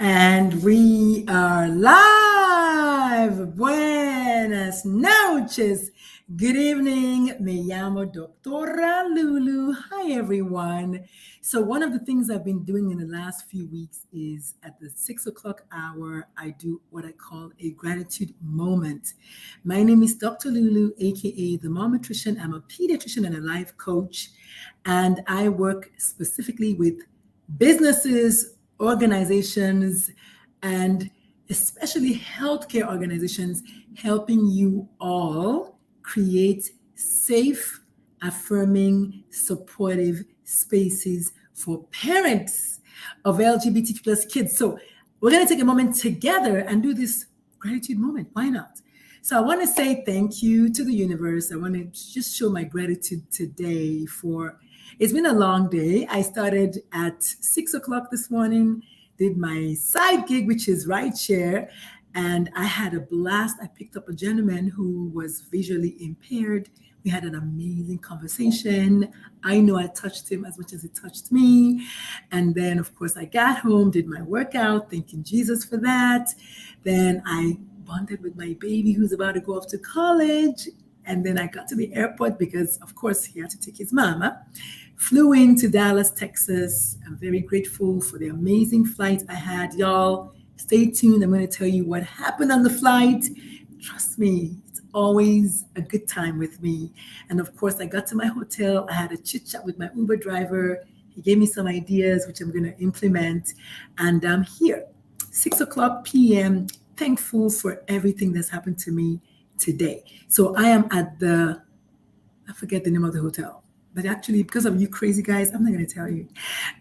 And we are live. Buenas noches. Good evening. Me llamo Doctora Lulu. Hi, everyone. So one of the things I've been doing in the last few weeks is at the 6 o'clock hour, I do what I call a gratitude moment. My name is Dr. Lulu, aka the Mom Nutrition. I'm a pediatrician and a life coach, and I work specifically with businesses, organizations, and especially healthcare organizations, helping you all create safe, affirming, supportive spaces for parents of LGBTQ plus kids. So we're going to take a moment together and do this gratitude moment. Why not? So I want to say thank you to the universe. I want to just show my gratitude today for it's been a long day. I started at 6 o'clock this morning, did my side gig, which is rideshare, and I had a blast. I picked up a gentleman who was visually impaired. We had an amazing conversation. I know I touched him as much as he touched me. And then, of course, I got home, did my workout, thanking Jesus for that. Then I bonded with my baby who's about to go off to college. And then I got to the airport because, of course, he had to take his mama. Flew into Dallas, Texas. I'm very grateful for the amazing flight I had. Y'all, stay tuned. I'm going to tell you what happened on the flight. Trust me, it's always a good time with me. And of course, I got to my hotel. I had a chit chat with my Uber driver. He gave me some ideas, which I'm going to implement. And I'm here, 6 o'clock p.m., thankful for everything that's happened to me today. So I am at I forget the name of the hotel, but actually because of you crazy guys, I'm not going to tell you.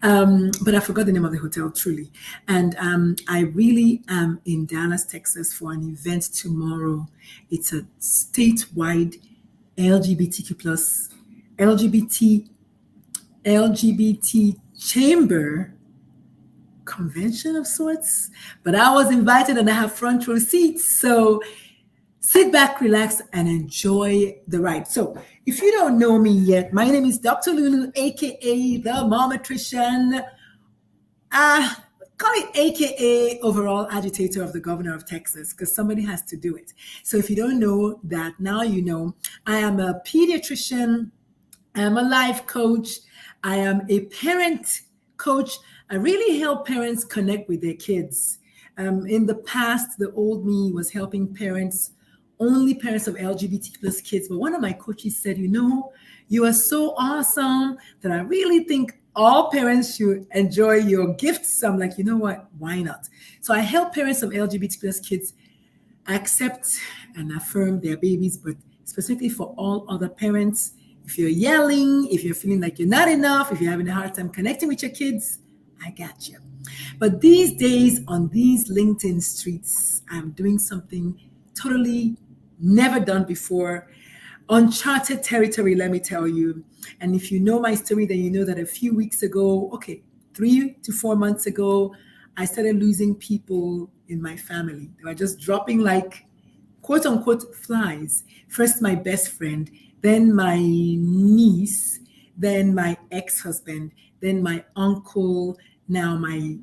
But I forgot the name of the hotel, truly. And I really am in Dallas, Texas for an event tomorrow. It's a statewide LGBTQ plus LGBT chamber convention of sorts. But I was invited and I have front row seats. So sit back, relax, and enjoy the ride. So if you don't know me yet, my name is Dr. Lulu, aka the Mom Nutrition. Call it aka overall agitator of the governor of Texas, because somebody has to do it. So if you don't know that, now you know. I am a pediatrician, I am a life coach, I am a parent coach. I really help parents connect with their kids. In the past, the old me was helping only parents of LGBT plus kids. But one of my coaches said, you are so awesome that I really think all parents should enjoy your gifts. So I'm like, you know what? Why not? So I help parents of LGBT plus kids accept and affirm their babies, but specifically for all other parents. If you're yelling, if you're feeling like you're not enough, if you're having a hard time connecting with your kids, I got you. But these days on these LinkedIn streets, I'm doing something totally never done before. Uncharted territory, let me tell you. And if you know my story, then you know that a few weeks ago, 3 to 4 months ago, I started losing people in my family. They were just dropping like quote unquote flies. First, my best friend, then my niece, then my ex-husband, then my uncle, now my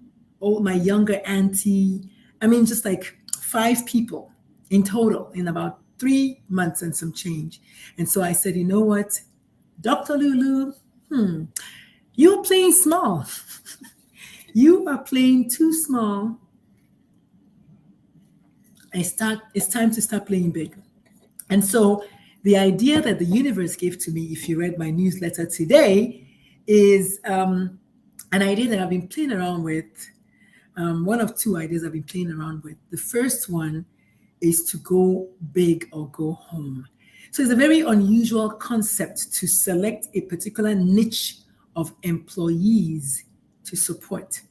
younger auntie. I mean, just like 5 people in total in about 3 months and some change. And so I said, you know what, Dr. Lulu, you're playing small. You are playing too small. It's time to start playing big. And so the idea that the universe gave to me, if you read my newsletter today, is an idea that I've been playing around with. One of 2 ideas I've been playing around with. The first one is to go big or go home. So it's a very unusual concept to select a particular niche of employees to support.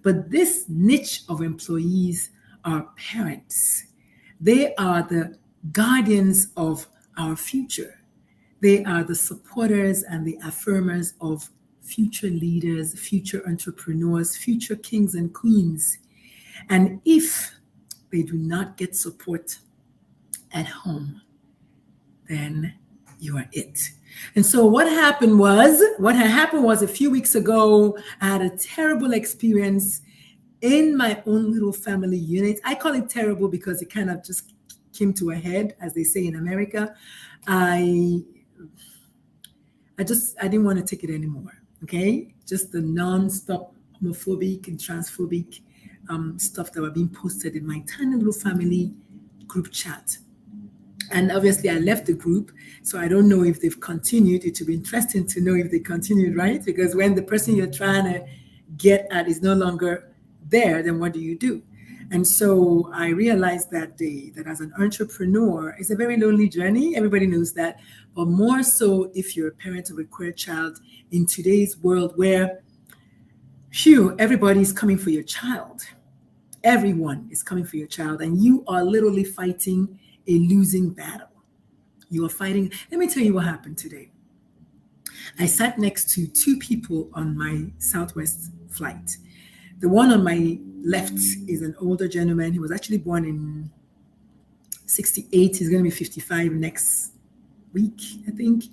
But this niche of employees are parents. They are the guardians of our future. They are the supporters and the affirmers of future leaders, future entrepreneurs, future kings and queens. And if they do not get support at home, then you are it. And so what had happened was a few weeks ago, I had a terrible experience in my own little family unit. I call it terrible because it kind of just came to a head, as they say in America. I I didn't want to take it anymore. Okay, just the non-stop homophobic and transphobic stuff that were being posted in my tiny little family group chat. And obviously, I left the group, so I don't know if they've continued. It would be interesting to know if they continued, right? Because when the person you're trying to get at is no longer there, then what do you do? And so I realized that day that as an entrepreneur, it's a very lonely journey. Everybody knows that. But more so if you're a parent of a queer child in today's world where, phew, everybody's coming for your child. Everyone is coming for your child, and you are literally fighting a losing battle. You are fighting. Let me tell you what happened today. I sat next to two people on my Southwest flight. The one on my left is an older gentleman. He was actually born in 68. He's going to be 55 next week, I think.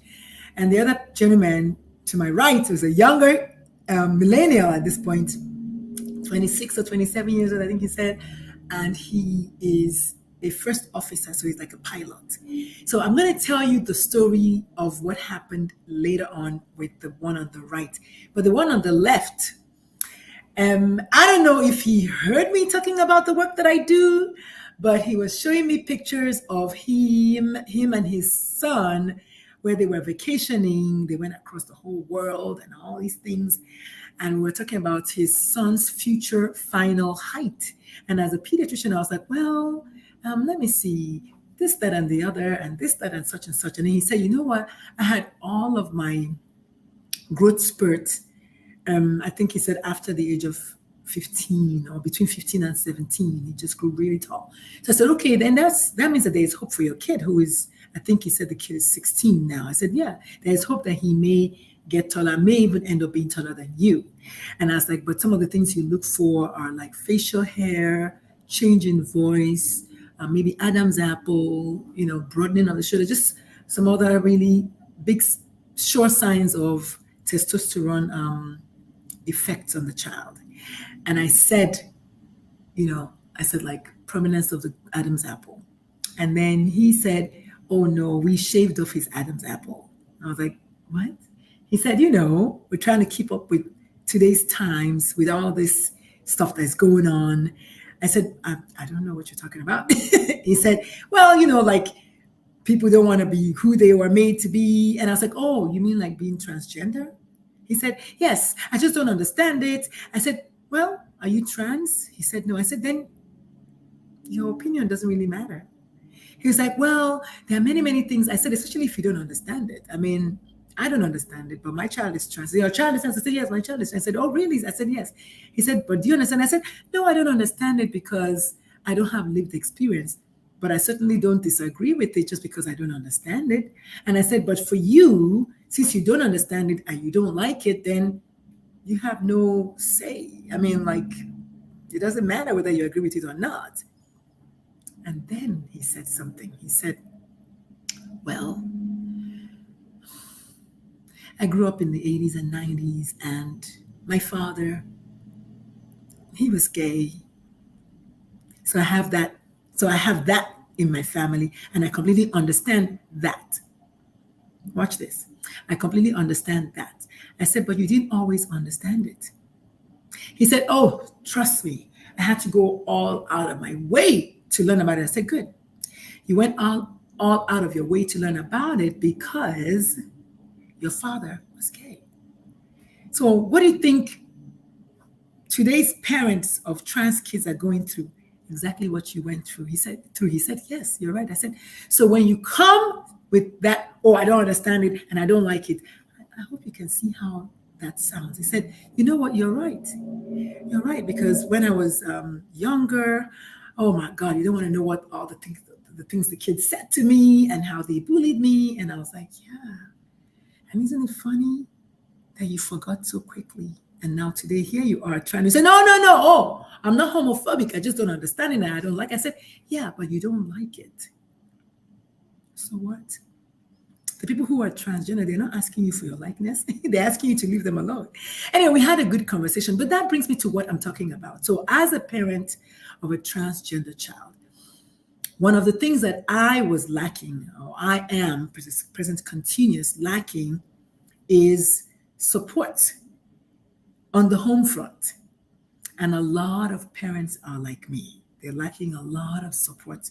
And the other gentleman to my right was a younger millennial at this point, 26 or 27 years old, I think he said. And he is a first officer, so he's like a pilot. So I'm going to tell you the story of what happened later on with the one on the right. But the one on the left, I don't know if he heard me talking about the work that I do, but he was showing me pictures of him and his son, where they were vacationing. They went across the whole world and all these things. And we're talking about his son's future final height. And as a pediatrician, I was like, well, let me see this, that, and the other, and this, that, and such and such. And then he said, you know what? I had all of my growth spurts. I think he said after the age of 15 or between 15 and 17, he just grew really tall. So I said, okay, then that means that there's hope for your kid who is, I think he said the kid is 16 now. I said, yeah, there's hope that he may get taller, may even end up being taller than you. And I was like, but some of the things you look for are like facial hair, change in voice, maybe Adam's apple, broadening of the shoulder, just some other really big, sure signs of testosterone effects on the child. And I said, like prominence of the Adam's apple. And then he said, oh no, we shaved off his Adam's apple. I was like, what? He said, we're trying to keep up with today's times with all this stuff that's going on. I said, I don't know what you're talking about. He said, well, like people don't want to be who they were made to be. And I was like, oh, you mean like being transgender? He said, yes, I just don't understand it. I said, well, are you trans? He said, no. I said, then your opinion doesn't really matter. He was like, well, there are many, many things. I said, especially if you don't understand it. I mean, I don't understand it, but my child is trans. Your child is trans? I said, yes, my child is trans. I said, oh, really? I said, yes. He said, but do you understand? I said, no, I don't understand it because I don't have lived experience. But I certainly don't disagree with it just because I don't understand it. And I said, but for you, since you don't understand it and you don't like it, then you have no say. I mean, like, it doesn't matter whether you agree with it or not. And then he said something. He said, well, I grew up in the 80s and 90s, and my father, he was gay. So I have that in my family, and I completely understand that. Watch this. I completely understand that. I said, but you didn't always understand it. He said, oh, trust me. I had to go all out of my way to learn about it. I said, good. You went all out of your way to learn about it because your father was gay. So what do you think today's parents of trans kids are going through? Exactly what you went through. He said, yes, you're right. I said, so when you come with that, oh, I don't understand it and I don't like it, I hope you can see how that sounds. He said, you know what, you're right. You're right, because when I was younger, oh my God, you don't want to know what all the things the kids said to me and how they bullied me. And I was like, yeah. And isn't it funny that you forgot so quickly? And now today, here you are trying to say, no. Oh, I'm not homophobic. I just don't understand it and I don't like it. I said, yeah, but you don't like it. So what? The people who are transgender, they're not asking you for your likeness. They're asking you to leave them alone. Anyway, we had a good conversation, but that brings me to what I'm talking about. So as a parent of a transgender child, one of the things that I was lacking, or I am present continuous lacking, is support on the home front. And a lot of parents are like me. They're lacking a lot of support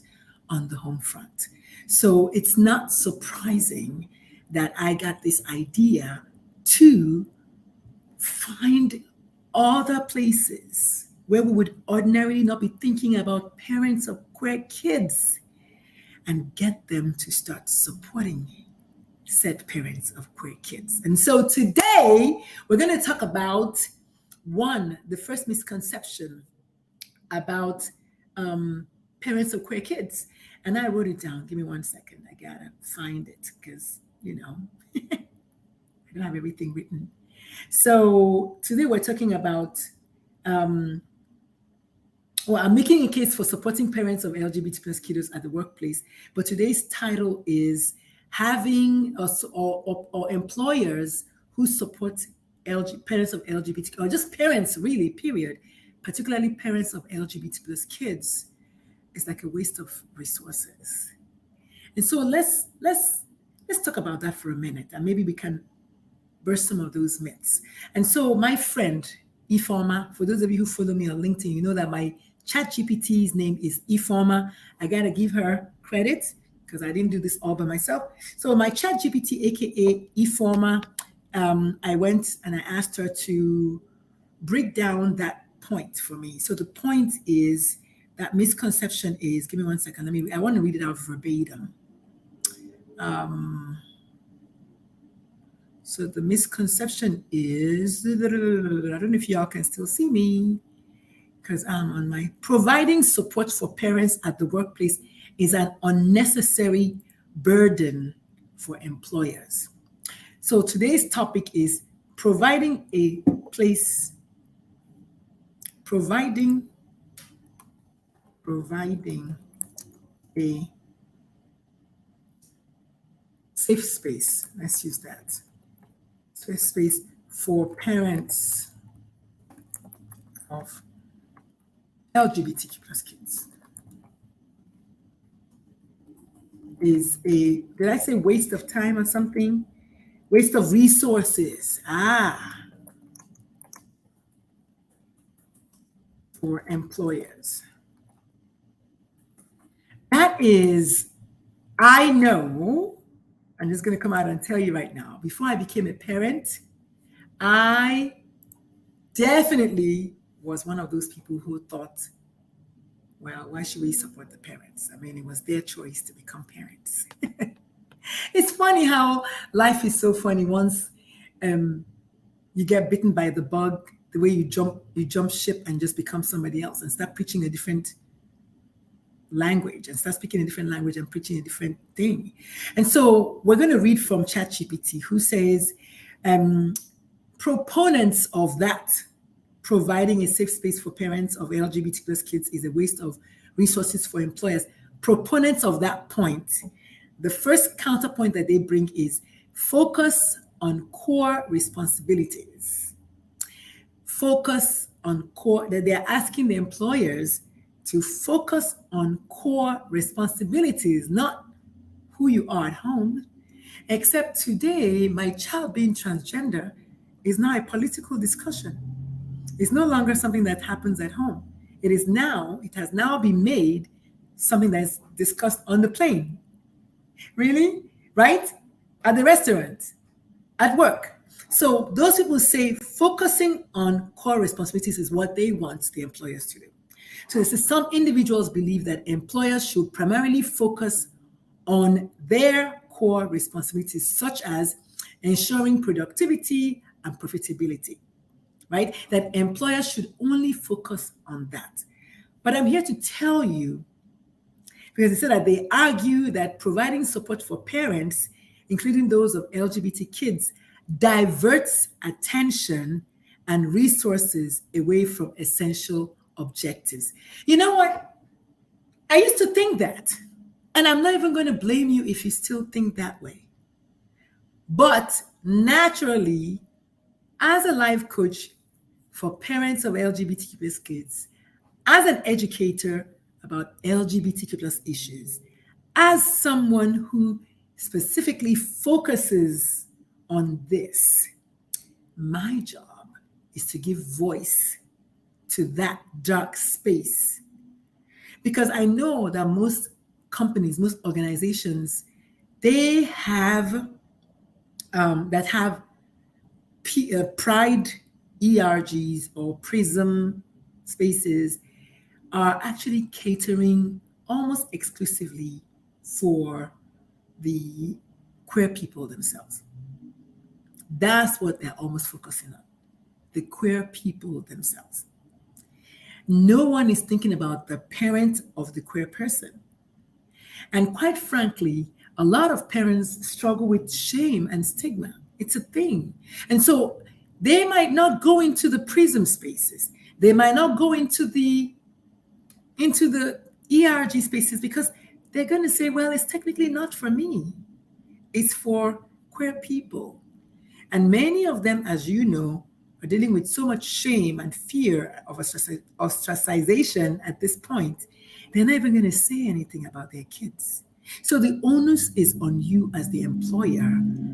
on the home front. So it's not surprising that I got this idea to find other places where we would ordinarily not be thinking about parents of queer kids and get them to start supporting said parents of queer kids. And so today we're going to talk about the first misconception about parents of queer kids. And I wrote it down. Give me 1 second. I gotta find it because, I don't have everything written. So today we're talking about, I'm making a case for supporting parents of LGBT plus kiddos at the workplace. But today's title is having or employers who support parents of LGBTQ, or just parents really, period, particularly parents of LGBT plus kids, is like a waste of resources. And so let's talk about that for a minute, and maybe we can burst some of those myths. And so my friend Ifoma, for those of you who follow me on LinkedIn, you know that my ChatGPT's name is Ifoma. I gotta give her credit because I didn't do this all by myself. So my ChatGPT, aka Ifoma, I went and I asked her to break down that point for me. So the point is that misconception is, give me 1 second. I want to read it out verbatim. So the misconception is, I don't know if y'all can still see me because I'm on my, providing support for parents at the workplace is an unnecessary burden for employers. So today's topic is providing a safe space. Let's use that. Safe space for parents of LGBTQ plus kids is did I say waste of time or something? Waste of resources. For employers. That is, I know, I'm just going to come out and tell you right now, before I became a parent, I definitely was one of those people who thought, well, why should we support the parents? I mean, it was their choice to become parents. It's funny how life is so funny. Once you get bitten by the bug, the way you jump ship and just become somebody else and start preaching a different language and start speaking a different language and preaching a different thing. And so we're going to read from ChatGPT, who says, proponents of that, providing a safe space for parents of LGBT plus kids is a waste of resources for employers. Proponents of that point, the first counterpoint that they bring is focus on core responsibilities. Focus on core, that they're asking the employers to focus on core responsibilities, not who you are at home. Except today, my child being transgender is now a political discussion. It's no longer something that happens at home. It has now been made something that's discussed on the plane. Really? Right? At the restaurant, at work. So those people say focusing on core responsibilities is what they want the employers to do. So some individuals believe that employers should primarily focus on their core responsibilities, such as ensuring productivity and profitability, right? That employers should only focus on that. But I'm here to tell you, because they said that they argue that providing support for parents, including those of LGBT kids, diverts attention and resources away from essential objectives. You know what? I used to think that, and I'm not even going to blame you if you still think that way. But naturally, as a life coach for parents of LGBTQ plus kids, as an educator about LGBTQ plus issues, as someone who specifically focuses on this, my job is to give voice to that dark space. Because I know that most companies, most organizations, they have that have pride ERGs or prism spaces are actually catering almost exclusively for the queer people themselves. That's what they're almost focusing on, the queer people themselves. No one is thinking about the parent of the queer person. And quite frankly, a lot of parents struggle with shame and stigma. It's a thing. And so they might not go into the prism spaces. They might not go into the ERG spaces because they're going to say, well, it's technically not for me. It's for queer people. And many of them, as you know, are dealing with so much shame and fear of ostracization at this point, they're not even going to say anything about their kids. So the onus is on you as the employer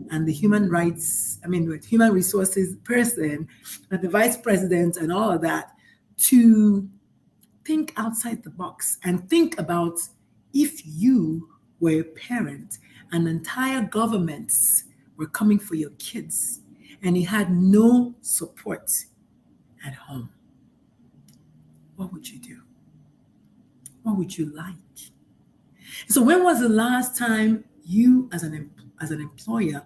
and the human resources person and the vice president and all of that to think outside the box and think about if you were a parent and entire governments were coming for your kids and you had no support at home, what would you do? What would you like? So when was the last time you as an employer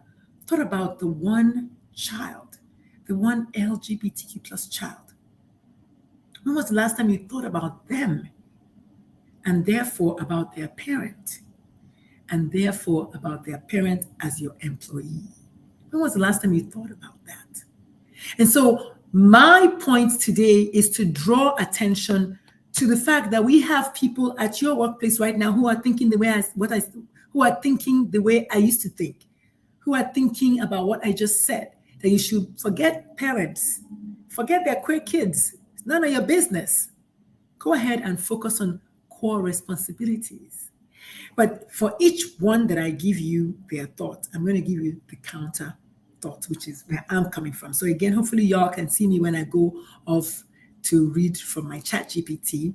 thought about the one child, the one LGBTQ plus child? When was the last time you thought about them and therefore about their parent and therefore about their parent as your employee? When was the last time you thought about that? And so my point today is to draw attention to the fact that we have people at your workplace right now who are thinking the way who are thinking the way I used to think, who are thinking about what I just said, that you should forget parents, forget their queer kids. It's none of your business. Go ahead and focus on core responsibilities. But for each one that I give you their thoughts, I'm going to give you the counter thought, which is where I'm coming from. So again, hopefully y'all can see me when I go off to read from my ChatGPT.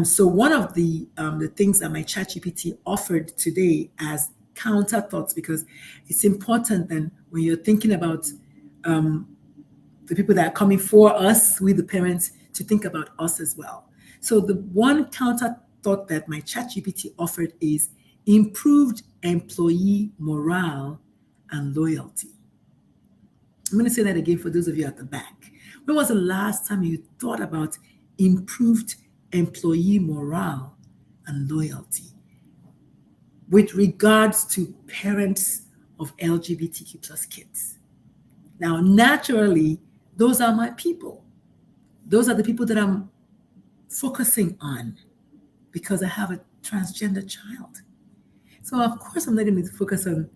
So one of the things that my ChatGPT offered today as counter thoughts, because it's important then when you're thinking about the people that are coming for us, we the parents, to think about us as well. So the one counter thought that my ChatGPT offered is improved employee morale and loyalty. I'm going to say that again for those of you at the back. When was the last time you thought about improved employee morale and loyalty with regards to parents of LGBTQ plus kids? Now, naturally, those are my people. Those are the people that I'm focusing on because I have a transgender child. So of course, I'm not going to focus on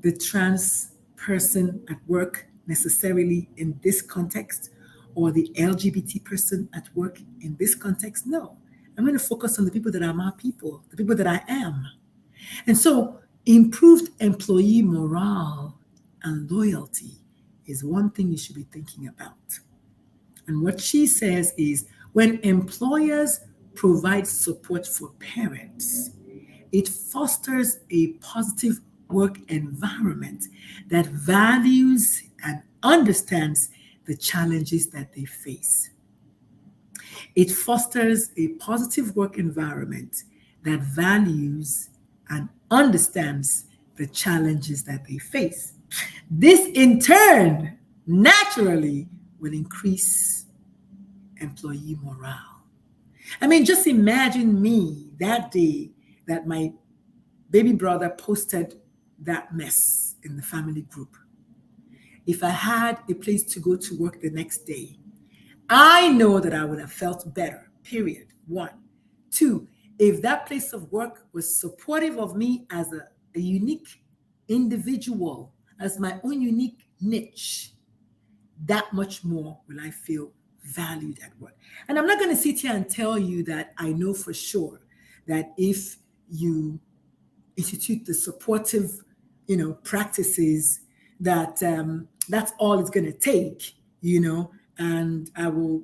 the trans person at work necessarily in this context, or the LGBT person at work in this context. No, I'm going to focus on the people that are my people, the people that I am. And so improved employee morale and loyalty is one thing you should be thinking about. And what she says is when employers provide support for parents, it fosters a positive work environment that values and understands the challenges that they face. It fosters a positive work environment that values and understands the challenges that they face. This in turn naturally will increase employee morale. I mean, just imagine me that day that my baby brother posted that mess in the family group. If I had a place to go to work the next day, I know that I would have felt better, period. One. Two, if that place of work was supportive of me as a unique individual as my own unique niche, that much more will I feel valued at work. And I'm not going to sit here and tell you that I know for sure that if you institute the supportive, practices, that that's all it's going to take, and I will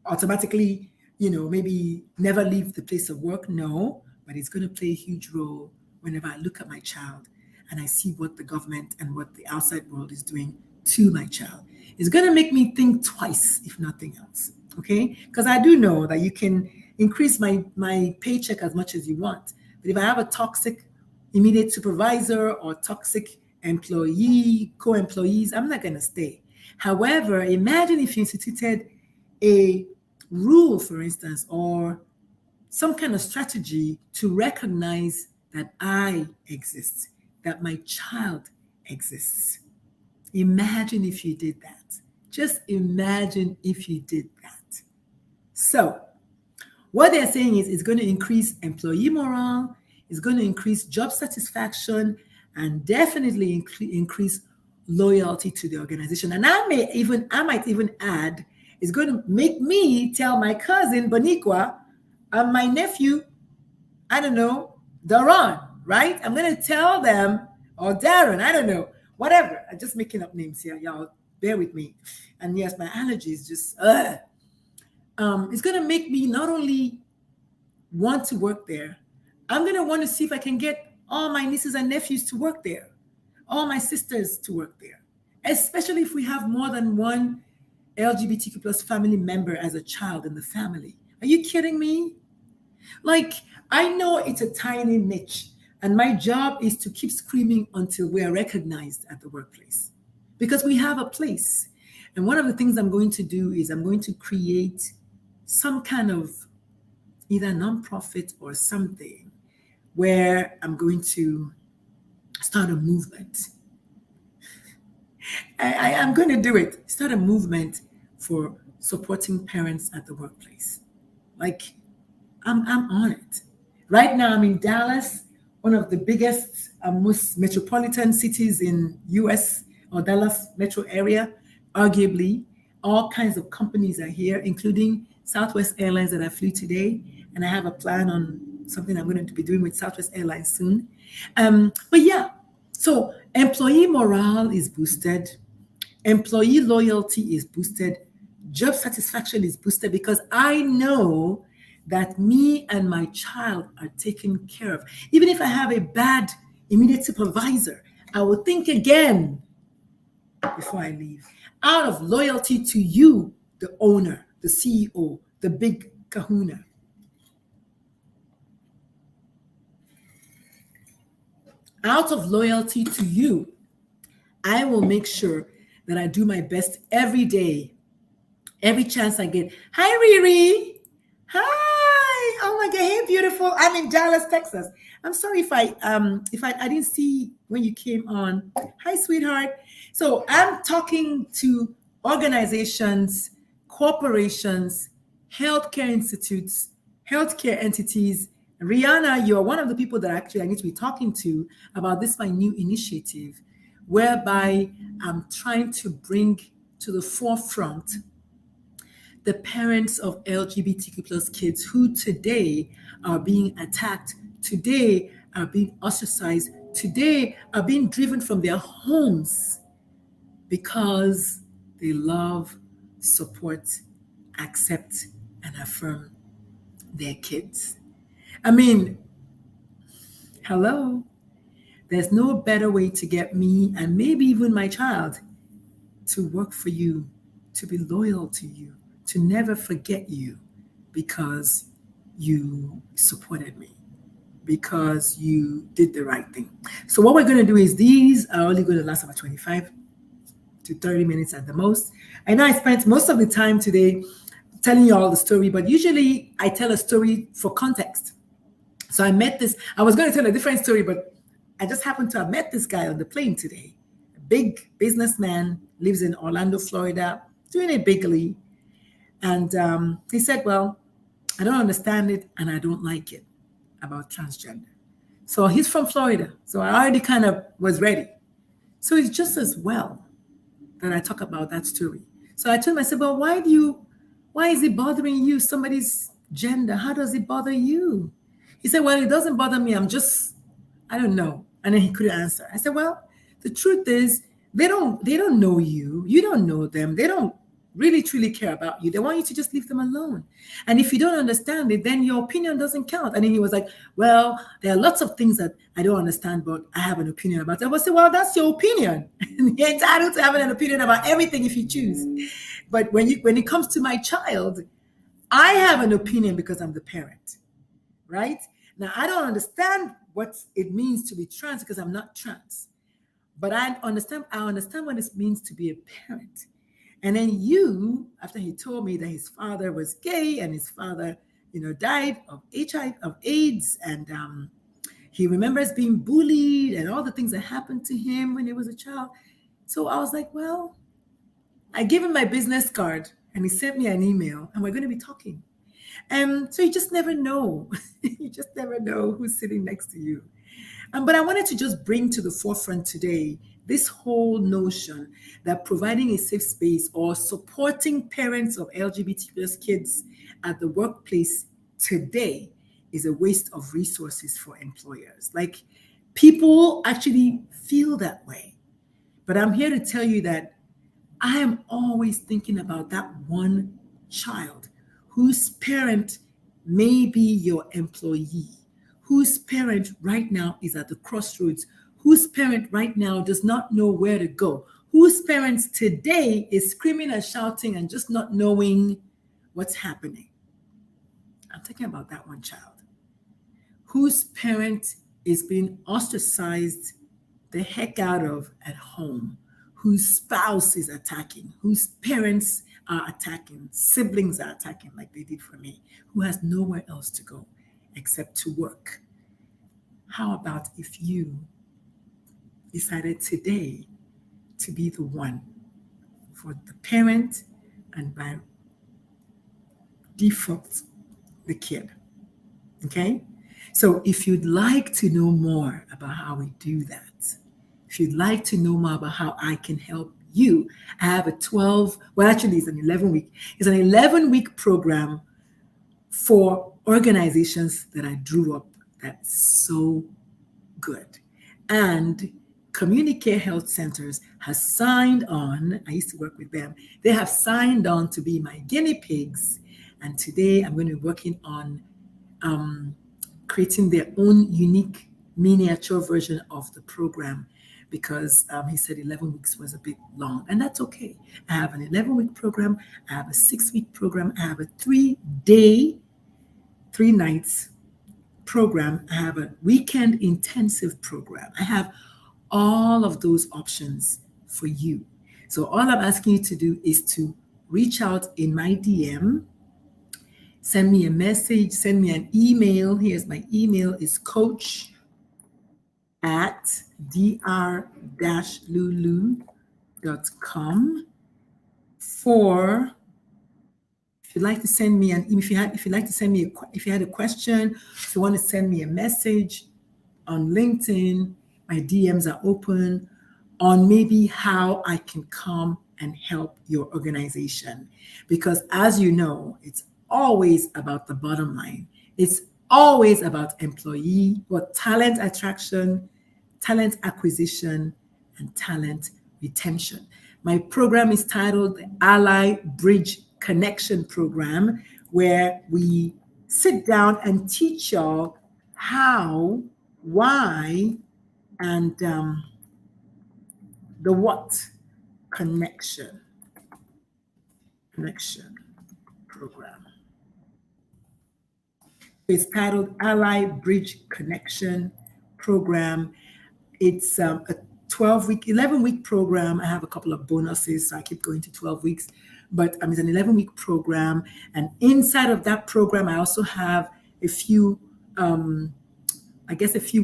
automatically, maybe never leave the place of work. No, but it's going to play a huge role whenever I look at my child and I see what the government and what the outside world is doing to my child. It's going to make me think twice, if nothing else. Okay? Because I do know that you can increase my paycheck as much as you want. But if I have a toxic immediate supervisor or toxic employee, co-employees, I'm not going to stay. However, imagine if you instituted a rule, for instance, or some kind of strategy to recognize that I exist, that my child exists. Imagine if you did that. Just imagine if you did that. So, what they're saying is it's going to increase employee morale, it's going to increase job satisfaction, and definitely increase loyalty to the organization. And I might even add, it's going to make me tell my cousin Boniqua and my nephew, I don't know, Daron, right? I'm going to tell them, or Darren, I don't know, whatever. I'm just making up names here, y'all. Bear with me. And yes, my allergies just, it's going to make me not only want to work there, I'm going to want to see if I can get all my nieces and nephews to work there, all my sisters to work there, especially if we have more than one LGBTQ plus family member as a child in the family. Are you kidding me? Like, I know it's a tiny niche, and my job is to keep screaming until we are recognized at the workplace because we have a place. And one of the things I'm going to do is I'm going to create some kind of either nonprofit or something where I'm going to start a movement. I'm going to do it. Start a movement for supporting parents at the workplace. Like, I'm on it. Right now, I'm in Dallas, one of the biggest, most metropolitan cities in U.S. or Dallas metro area. Arguably, all kinds of companies are here, including Southwest Airlines that I flew today. And I have a plan on something I'm going to be doing with Southwest Airlines soon. But yeah, so employee morale is boosted. Employee loyalty is boosted. Job satisfaction is boosted because I know that me and my child are taken care of. Even if I have a bad immediate supervisor, I will think again before I leave. Out of loyalty to you, the owner, the CEO, the big kahuna. Out of loyalty to you, I will make sure that I do my best every day, every chance I get. Hi, Riri. Hi. Oh my God. Hey, beautiful. I'm in Dallas, Texas. I'm sorry if I didn't see when you came on. Hi, sweetheart. So I'm talking to organizations, corporations, healthcare institutes, healthcare entities. Rihanna, you're one of the people that actually I need to be talking to about this, my new initiative, whereby I'm trying to bring to the forefront the parents of LGBTQ plus kids who today are being attacked, today are being ostracized, today are being driven from their homes because they love, support, accept, and affirm their kids. I mean, hello, there's no better way to get me and maybe even my child to work for you, to be loyal to you, to never forget you because you supported me, because you did the right thing. So what we're going to do is these are only going to last about 25 to 30 minutes at the most. I know I spent most of the time today telling you all the story, but usually I tell a story for context. So I was going to tell a different story, but I just happened to have met this guy on the plane today. A big businessman, lives in Orlando, Florida, doing it bigly. And he said, well, I don't understand it and I don't like it about transgender. So he's from Florida. So I already kind of was ready. So it's just as well that I talk about that story. So I told him, I said, well, why is it bothering you? Somebody's gender. How does it bother you? He said, well, it doesn't bother me. I don't know. And then he couldn't answer. I said, well, the truth is they don't know you. You don't know them. They don't really truly care about you. They want you to just leave them alone. And if you don't understand it, then your opinion doesn't count. And then he was like, well, there are lots of things that I don't understand, but I have an opinion about it. I said, well, that's your opinion. You're entitled to having an opinion about everything if you choose. But when it comes to my child, I have an opinion because I'm the parent, right? Now I don't understand what it means to be trans because I'm not trans. But I understand what it means to be a parent. And then after he told me that his father was gay and his father, died of HIV, of AIDS, and he remembers being bullied and all the things that happened to him when he was a child. So I was like, well, I gave him my business card and he sent me an email and we're going to be talking. And so you just never know. You just never know who's sitting next to you. But I wanted to just bring to the forefront today this whole notion that providing a safe space or supporting parents of LGBTQ kids at the workplace today is a waste of resources for employers. Like, people actually feel that way. But I'm here to tell you that I am always thinking about that one child whose parent may be your employee, whose parent right now is at the crossroads, whose parent right now does not know where to go, whose parents today is screaming and shouting and just not knowing what's happening. I'm talking about that one child whose parent is being ostracized the heck out of at home, whose spouse is attacking, whose parents are attacking, siblings are attacking like they did for me, who has nowhere else to go except to work. How about if you decided today to be the one for the parent and by default, the kid? Okay? So if you'd like to know more about how we do that, if you'd like to know more about how I can help you, I have a 12, well, actually it's an 11-week program for organizations that I drew up that's so good. And Communicare Health Centers has signed on. I used to work with them. They have signed on to be my guinea pigs. And today I'm going to be working on creating their own unique miniature version of the program because he said 11 weeks was a bit long, and that's okay. I have an 11-week program. I have a 6-week program. I have a 3-day, 3 nights program. I have a weekend intensive program. I have all of those options for you. So all I'm asking you to do is to reach out in my DM, send me a message, send me an email. Here's my email is coach@dr-lulu.com for if you'd like to send me an if you'd like to send me if you had a question, if you want to send me a message on LinkedIn, my DMs are open on maybe how I can come and help your organization. Because as you know, it's always about the bottom line. It's always about employee or talent attraction, talent acquisition, and talent retention. My program is titled the Ally Bridge Connection Program, where we sit down and teach y'all how, why, and the what connection program. It's titled Ally Bridge Connection Program. It's a 11-week program. I have a couple of bonuses, so I keep going to 12 weeks. But it's an 11-week program. And inside of that program, I also have a few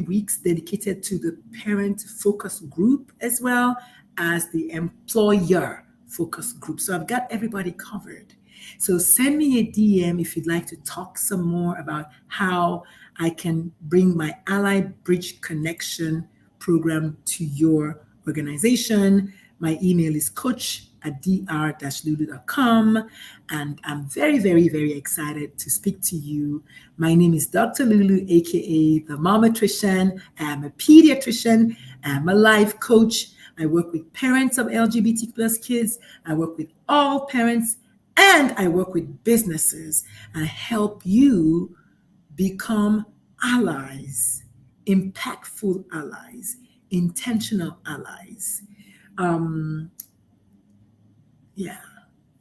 weeks dedicated to the parent focus group as well as the employer focus group. So I've got everybody covered. So send me a DM if you'd like to talk some more about how I can bring my Ally Bridge Connection program to your organization. My email is coach@dr-lulu.com. And I'm very, very, very excited to speak to you. My name is Dr. Lulu, aka the Momatrician. I'm a pediatrician. I'm a life coach. I work with parents of LGBT plus kids. I work with all parents, and I work with businesses. I help you become allies, impactful allies, intentional allies. Um, yeah,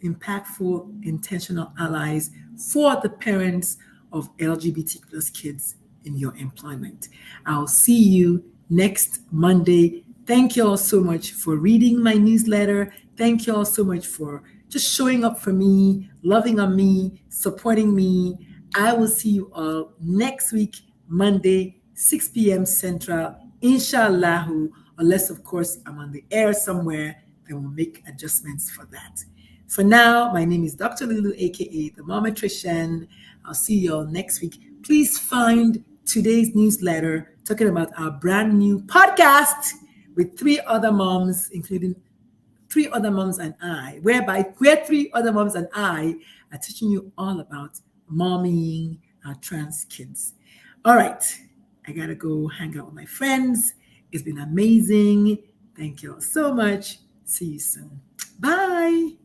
impactful, intentional allies for the parents of LGBT plus kids in your employment. I'll see you next Monday. Thank you all so much for reading my newsletter. Thank you all so much for just showing up for me, loving on me, supporting me. I will see you all next week, Monday, 6 p.m. Central, inshallah, unless, of course, I'm on the air somewhere, then we'll make adjustments for that. For now, my name is Dr. Lulu, aka the Momatrician. I'll see you all next week. Please find today's newsletter talking about our brand new podcast with three other moms, including three other moms and I, where three other moms and I are teaching you all about mommying our trans kids. All right, I gotta go hang out with my friends. It's been amazing. Thank you all so much. See you soon. Bye.